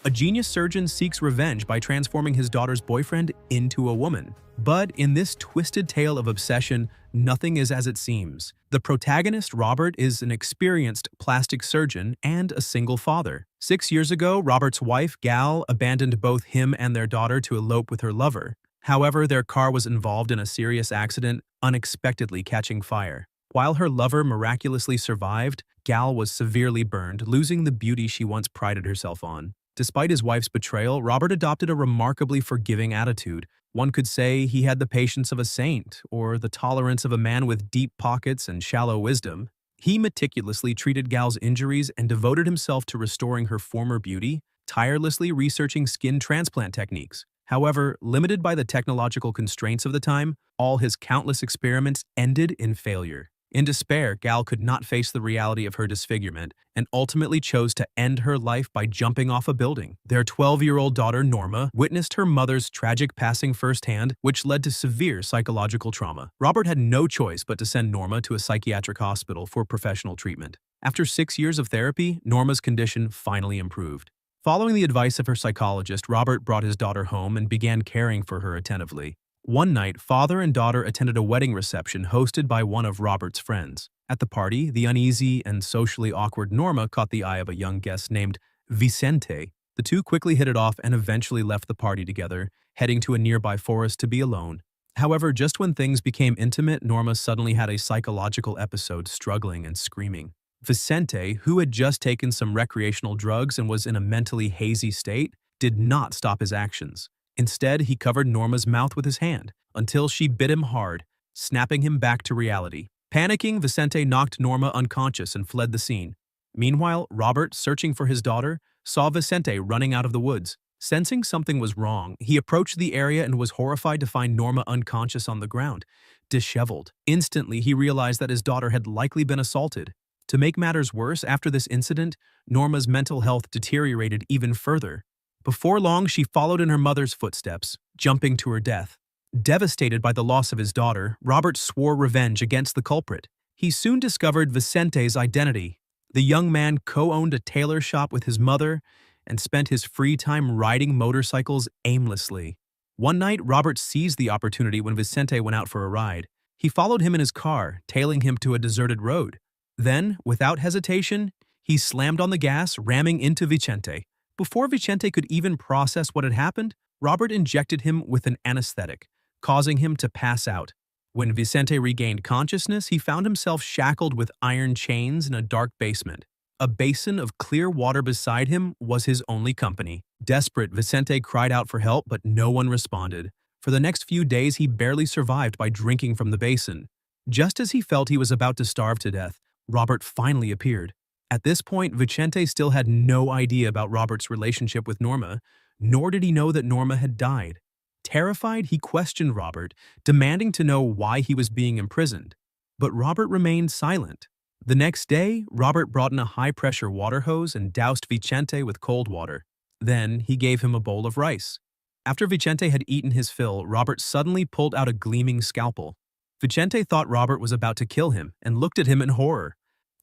A genius surgeon seeks revenge by transforming his daughter's boyfriend into a woman. But in this twisted tale of obsession, nothing is as it seems. The protagonist, Robert, is an experienced plastic surgeon and a single father. 6 years ago, Robert's wife, Gal, abandoned both him and their daughter to elope with her lover. However, their car was involved in a serious accident, unexpectedly catching fire. While her lover miraculously survived, Gal was severely burned, losing the beauty she once prided herself on. Despite his wife's betrayal, Robert adopted a remarkably forgiving attitude. One could say he had the patience of a saint, or the tolerance of a man with deep pockets and shallow wisdom. He meticulously treated Gal's injuries and devoted himself to restoring her former beauty, tirelessly researching skin transplant techniques. However, limited by the technological constraints of the time, all his countless experiments ended in failure. In despair, Gal could not face the reality of her disfigurement and ultimately chose to end her life by jumping off a building. Their 12-year-old daughter, Norma, witnessed her mother's tragic passing firsthand, which led to severe psychological trauma. Robert had no choice but to send Norma to a psychiatric hospital for professional treatment. After 6 years of therapy, Norma's condition finally improved. Following the advice of her psychologist, Robert brought his daughter home and began caring for her attentively. One night, father and daughter attended a wedding reception hosted by one of Robert's friends. At the party, the uneasy and socially awkward Norma caught the eye of a young guest named Vicente. The two quickly hit it off and eventually left the party together, heading to a nearby forest to be alone. However, just when things became intimate, Norma suddenly had a psychological episode, struggling and screaming. Vicente, who had just taken some recreational drugs and was in a mentally hazy state, did not stop his actions. Instead, he covered Norma's mouth with his hand until she bit him hard, snapping him back to reality. Panicking, Vicente knocked Norma unconscious and fled the scene. Meanwhile, Robert, searching for his daughter, saw Vicente running out of the woods. Sensing something was wrong, he approached the area and was horrified to find Norma unconscious on the ground, disheveled. Instantly, he realized that his daughter had likely been assaulted. To make matters worse, after this incident, Norma's mental health deteriorated even further. Before long, she followed in her mother's footsteps, jumping to her death. Devastated by the loss of his daughter, Robert swore revenge against the culprit. He soon discovered Vicente's identity. The young man co-owned a tailor shop with his mother and spent his free time riding motorcycles aimlessly. One night, Robert seized the opportunity when Vicente went out for a ride. He followed him in his car, tailing him to a deserted road. Then, without hesitation, he slammed on the gas, ramming into Vicente. Before Vicente could even process what had happened, Robert injected him with an anesthetic, causing him to pass out. When Vicente regained consciousness, he found himself shackled with iron chains in a dark basement. A basin of clear water beside him was his only company. Desperate, Vicente cried out for help, but no one responded. For the next few days, he barely survived by drinking from the basin. Just as he felt he was about to starve to death, Robert finally appeared. At this point, Vicente still had no idea about Robert's relationship with Norma, nor did he know that Norma had died. Terrified, he questioned Robert, demanding to know why he was being imprisoned. But Robert remained silent. The next day, Robert brought in a high-pressure water hose and doused Vicente with cold water. Then, he gave him a bowl of rice. After Vicente had eaten his fill, Robert suddenly pulled out a gleaming scalpel. Vicente thought Robert was about to kill him and looked at him in horror.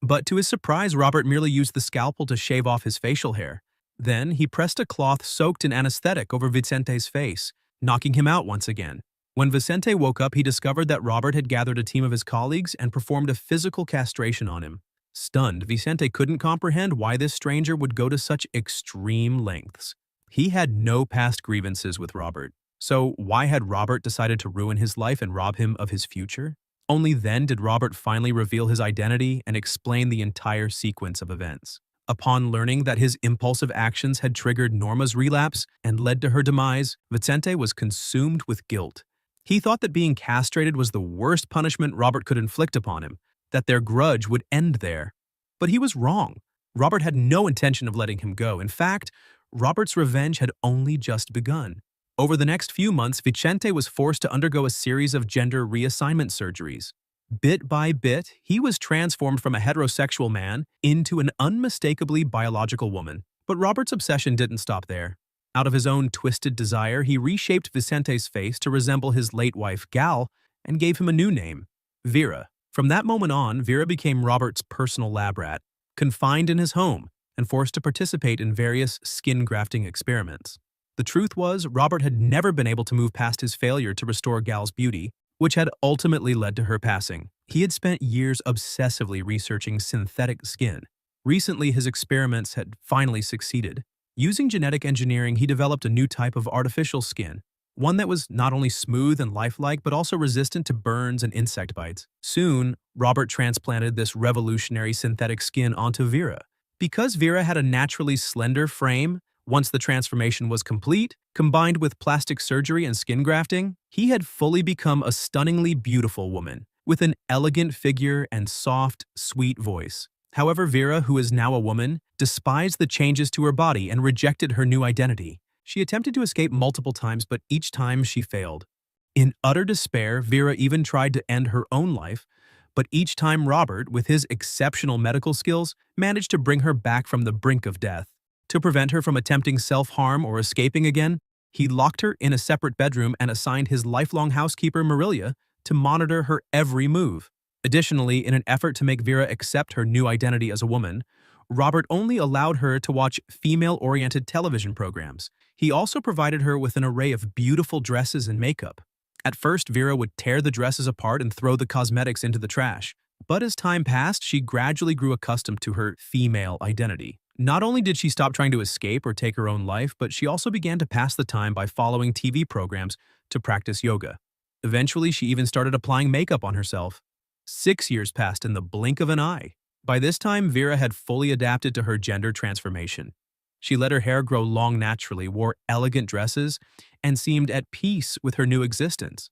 But to his surprise, Robert merely used the scalpel to shave off his facial hair. Then, he pressed a cloth soaked in anesthetic over Vicente's face, knocking him out once again. When Vicente woke up, he discovered that Robert had gathered a team of his colleagues and performed a physical castration on him. Stunned, Vicente couldn't comprehend why this stranger would go to such extreme lengths. He had no past grievances with Robert. So why had Robert decided to ruin his life and rob him of his future? Only then did Robert finally reveal his identity and explain the entire sequence of events. Upon learning that his impulsive actions had triggered Norma's relapse and led to her demise, Vicente was consumed with guilt. He thought that being castrated was the worst punishment Robert could inflict upon him, that their grudge would end there. But he was wrong. Robert had no intention of letting him go. In fact, Robert's revenge had only just begun. Over the next few months, Vicente was forced to undergo a series of gender reassignment surgeries. Bit by bit, he was transformed from a heterosexual man into an unmistakably biological woman. But Robert's obsession didn't stop there. Out of his own twisted desire, he reshaped Vicente's face to resemble his late wife, Gal, and gave him a new name, Vera. From that moment on, Vera became Robert's personal lab rat. Confined in his home, and forced to participate in various skin grafting experiments. The truth was, Robert had never been able to move past his failure to restore Gal's beauty, which had ultimately led to her passing. He had spent years obsessively researching synthetic skin. Recently, his experiments had finally succeeded. Using genetic engineering, he developed a new type of artificial skin, one that was not only smooth and lifelike but also resistant to burns and insect bites. Soon, Robert transplanted this revolutionary synthetic skin onto Vera. Because Vera had a naturally slender frame, once the transformation was complete, combined with plastic surgery and skin grafting, he had fully become a stunningly beautiful woman, with an elegant figure and soft, sweet voice. However, Vera, who is now a woman, despised the changes to her body and rejected her new identity. She attempted to escape multiple times, but each time she failed. In utter despair, Vera even tried to end her own life, but each time Robert, with his exceptional medical skills, managed to bring her back from the brink of death. To prevent her from attempting self-harm or escaping again, he locked her in a separate bedroom and assigned his lifelong housekeeper, Marilia, to monitor her every move. Additionally, in an effort to make Vera accept her new identity as a woman, Robert only allowed her to watch female-oriented television programs. He also provided her with an array of beautiful dresses and makeup. At first, Vera would tear the dresses apart and throw the cosmetics into the trash. But as time passed, she gradually grew accustomed to her female identity. Not only did she stop trying to escape or take her own life, but she also began to pass the time by following TV programs to practice yoga. Eventually, she even started applying makeup on herself. 6 years passed in the blink of an eye. By this time, Vera had fully adapted to her gender transformation. She let her hair grow long naturally, wore elegant dresses, and seemed at peace with her new existence.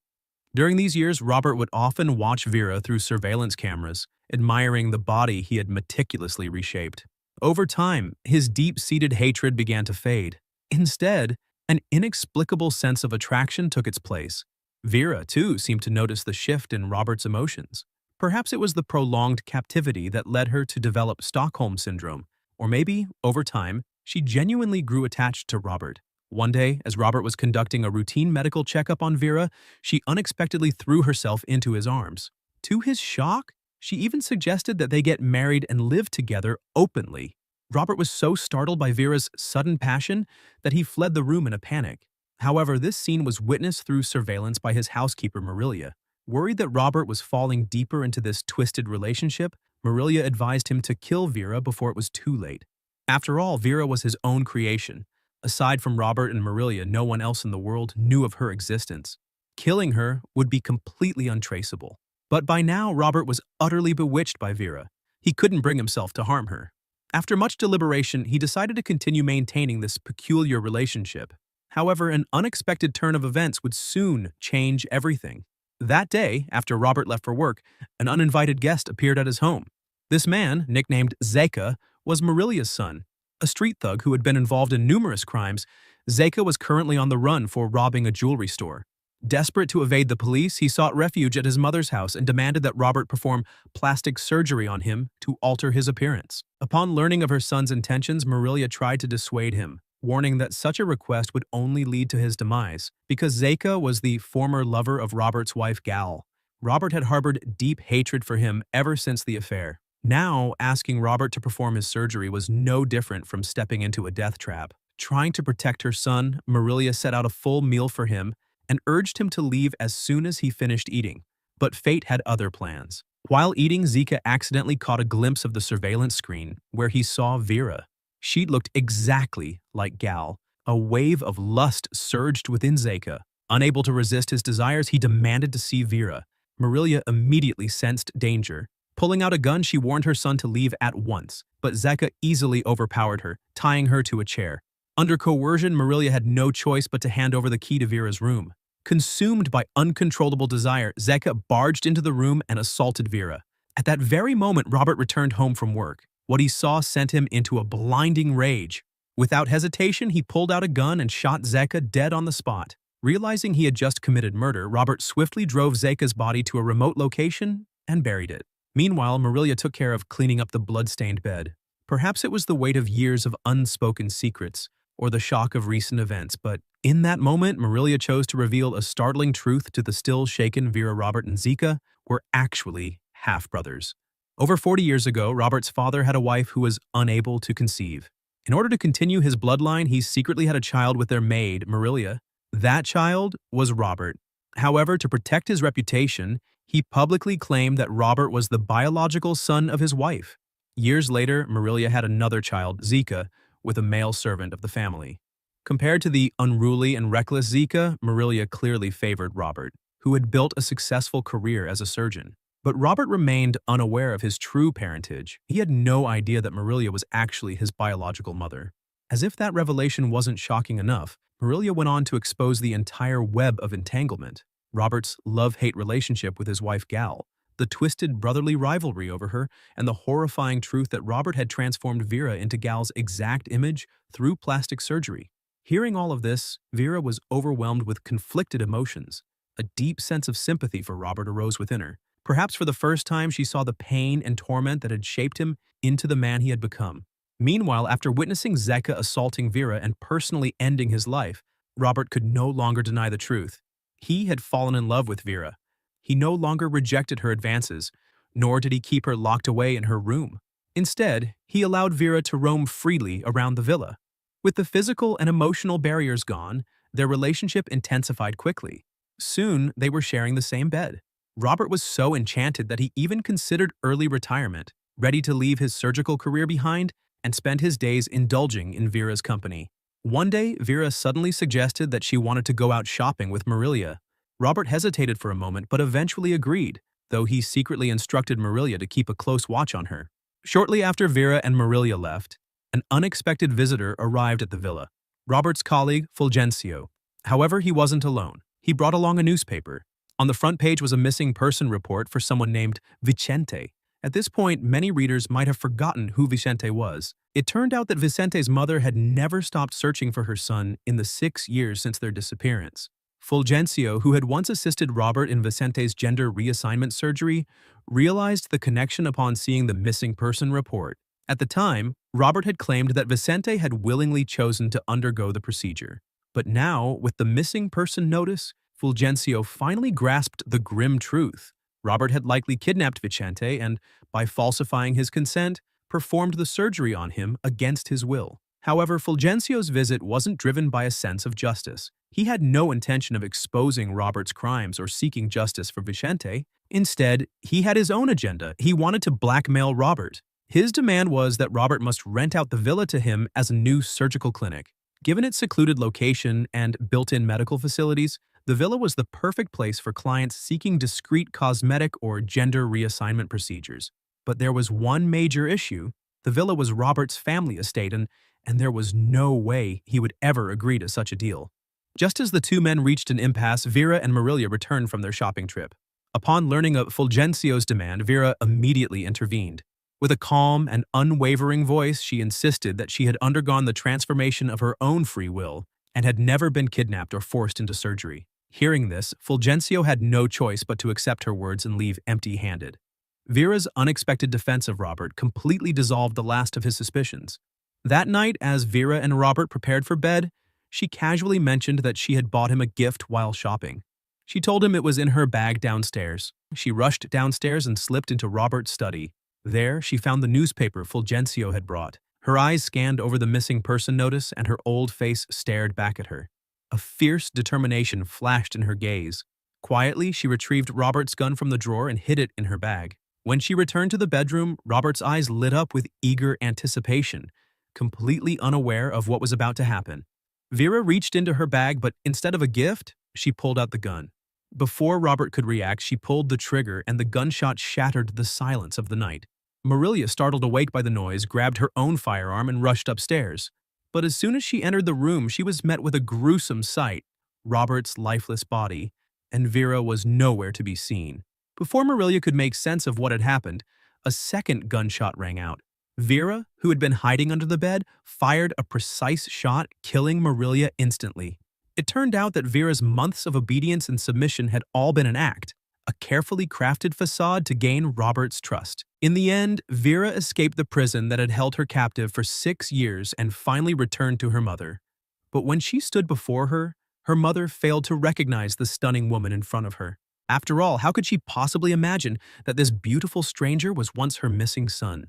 During these years, Robert would often watch Vera through surveillance cameras, admiring the body he had meticulously reshaped. Over time, his deep-seated hatred began to fade. Instead, an inexplicable sense of attraction took its place. Vera, too, seemed to notice the shift in Robert's emotions. Perhaps it was the prolonged captivity that led her to develop Stockholm Syndrome, or maybe, over time, she genuinely grew attached to Robert. One day, as Robert was conducting a routine medical checkup on Vera, she unexpectedly threw herself into his arms. To his shock, she even suggested that they get married and live together openly. Robert was so startled by Vera's sudden passion that he fled the room in a panic. However, this scene was witnessed through surveillance by his housekeeper, Marilia. Worried that Robert was falling deeper into this twisted relationship, Marilia advised him to kill Vera before it was too late. After all, Vera was his own creation. Aside from Robert and Marilia, no one else in the world knew of her existence. Killing her would be completely untraceable. But by now, Robert was utterly bewitched by Vera. He couldn't bring himself to harm her. After much deliberation, he decided to continue maintaining this peculiar relationship. However, an unexpected turn of events would soon change everything. That day, after Robert left for work, an uninvited guest appeared at his home. This man, nicknamed Zeka, was Marilia's son. A street thug who had been involved in numerous crimes, Zeka was currently on the run for robbing a jewelry store. Desperate to evade the police, he sought refuge at his mother's house and demanded that Robert perform plastic surgery on him to alter his appearance. Upon learning of her son's intentions, Marilia tried to dissuade him, warning that such a request would only lead to his demise, because Zeka was the former lover of Robert's wife Gal. Robert had harbored deep hatred for him ever since the affair. Now, asking Robert to perform his surgery was no different from stepping into a death trap. Trying to protect her son, Marilia set out a full meal for him and urged him to leave as soon as he finished eating. But fate had other plans. While eating, Zeka accidentally caught a glimpse of the surveillance screen, where he saw Vera. She looked exactly like Gal. A wave of lust surged within Zeka. Unable to resist his desires, he demanded to see Vera. Marilia immediately sensed danger. Pulling out a gun, she warned her son to leave at once, but Zeka easily overpowered her, tying her to a chair. Under coercion, Marilia had no choice but to hand over the key to Vera's room. Consumed by uncontrollable desire, Zeka barged into the room and assaulted Vera. At that very moment, Robert returned home from work. What he saw sent him into a blinding rage. Without hesitation, he pulled out a gun and shot Zeka dead on the spot. Realizing he had just committed murder, Robert swiftly drove Zeka's body to a remote location and buried it. Meanwhile, Marilia took care of cleaning up the blood-stained bed. Perhaps it was the weight of years of unspoken secrets, or the shock of recent events, but in that moment, Marilia chose to reveal a startling truth to the still shaken Vera. Robert and Zeka were actually half-brothers. Over 40 years ago, Robert's father had a wife who was unable to conceive. In order to continue his bloodline, he secretly had a child with their maid, Marilia. That child was Robert. However, to protect his reputation, he publicly claimed that Robert was the biological son of his wife. Years later, Marilia had another child, Zika, with a male servant of the family. Compared to the unruly and reckless Zika, Marilia clearly favored Robert, who had built a successful career as a surgeon. But Robert remained unaware of his true parentage. He had no idea that Marilia was actually his biological mother. As if that revelation wasn't shocking enough, Marilia went on to expose the entire web of entanglement. Robert's love-hate relationship with his wife Gal, the twisted brotherly rivalry over her, and the horrifying truth that Robert had transformed Vera into Gal's exact image through plastic surgery. Hearing all of this, Vera was overwhelmed with conflicted emotions. A deep sense of sympathy for Robert arose within her. Perhaps for the first time, she saw the pain and torment that had shaped him into the man he had become. Meanwhile, after witnessing Zeka assaulting Vera and personally ending his life, Robert could no longer deny the truth. He had fallen in love with Vera. He no longer rejected her advances, nor did he keep her locked away in her room. Instead, he allowed Vera to roam freely around the villa. With the physical and emotional barriers gone, their relationship intensified quickly. Soon, they were sharing the same bed. Robert was so enchanted that he even considered early retirement, ready to leave his surgical career behind and spend his days indulging in Vera's company. One day, Vera suddenly suggested that she wanted to go out shopping with Marilia. Robert hesitated for a moment but eventually agreed, though he secretly instructed Marilia to keep a close watch on her. Shortly after Vera and Marilia left, an unexpected visitor arrived at the villa. Robert's colleague, Fulgencio. However, he wasn't alone. He brought along a newspaper. On the front page was a missing person report for someone named Vicente. At this point, many readers might have forgotten who Vicente was. It turned out that Vicente's mother had never stopped searching for her son in the 6 years since their disappearance. Fulgencio, who had once assisted Robert in Vicente's gender reassignment surgery, realized the connection upon seeing the missing person report. At the time, Robert had claimed that Vicente had willingly chosen to undergo the procedure. But now, with the missing person notice, Fulgencio finally grasped the grim truth. Robert had likely kidnapped Vicente and, by falsifying his consent, performed the surgery on him against his will. However, Fulgencio's visit wasn't driven by a sense of justice. He had no intention of exposing Robert's crimes or seeking justice for Vicente. Instead, he had his own agenda. He wanted to blackmail Robert. His demand was that Robert must rent out the villa to him as a new surgical clinic. Given its secluded location and built-in medical facilities, the villa was the perfect place for clients seeking discreet cosmetic or gender reassignment procedures. But there was one major issue. The villa was Robert's family estate, and there was no way he would ever agree to such a deal. Just as the two men reached an impasse, Vera and Marilia returned from their shopping trip. Upon learning of Fulgencio's demand, Vera immediately intervened. With a calm and unwavering voice, she insisted that she had undergone the transformation of her own free will and had never been kidnapped or forced into surgery. Hearing this, Fulgencio had no choice but to accept her words and leave empty-handed. Vera's unexpected defense of Robert completely dissolved the last of his suspicions. That night, as Vera and Robert prepared for bed, she casually mentioned that she had bought him a gift while shopping. She told him it was in her bag downstairs. She rushed downstairs and slipped into Robert's study. There, she found the newspaper Fulgencio had brought. Her eyes scanned over the missing person notice, and her old face stared back at her. A fierce determination flashed in her gaze. Quietly, she retrieved Robert's gun from the drawer and hid it in her bag. When she returned to the bedroom, Robert's eyes lit up with eager anticipation, completely unaware of what was about to happen. Vera reached into her bag, but instead of a gift, she pulled out the gun. Before Robert could react, she pulled the trigger and the gunshot shattered the silence of the night. Marilia, startled awake by the noise, grabbed her own firearm and rushed upstairs. But as soon as she entered the room, she was met with a gruesome sight: Robert's lifeless body, and Vera was nowhere to be seen. Before Marilia could make sense of what had happened, a second gunshot rang out. Vera, who had been hiding under the bed, fired a precise shot, killing Marilia instantly. It turned out that Vera's months of obedience and submission had all been an act, a carefully crafted facade to gain Robert's trust. In the end, Vera escaped the prison that had held her captive for 6 years and finally returned to her mother. But when she stood before her, her mother failed to recognize the stunning woman in front of her. After all, how could she possibly imagine that this beautiful stranger was once her missing son?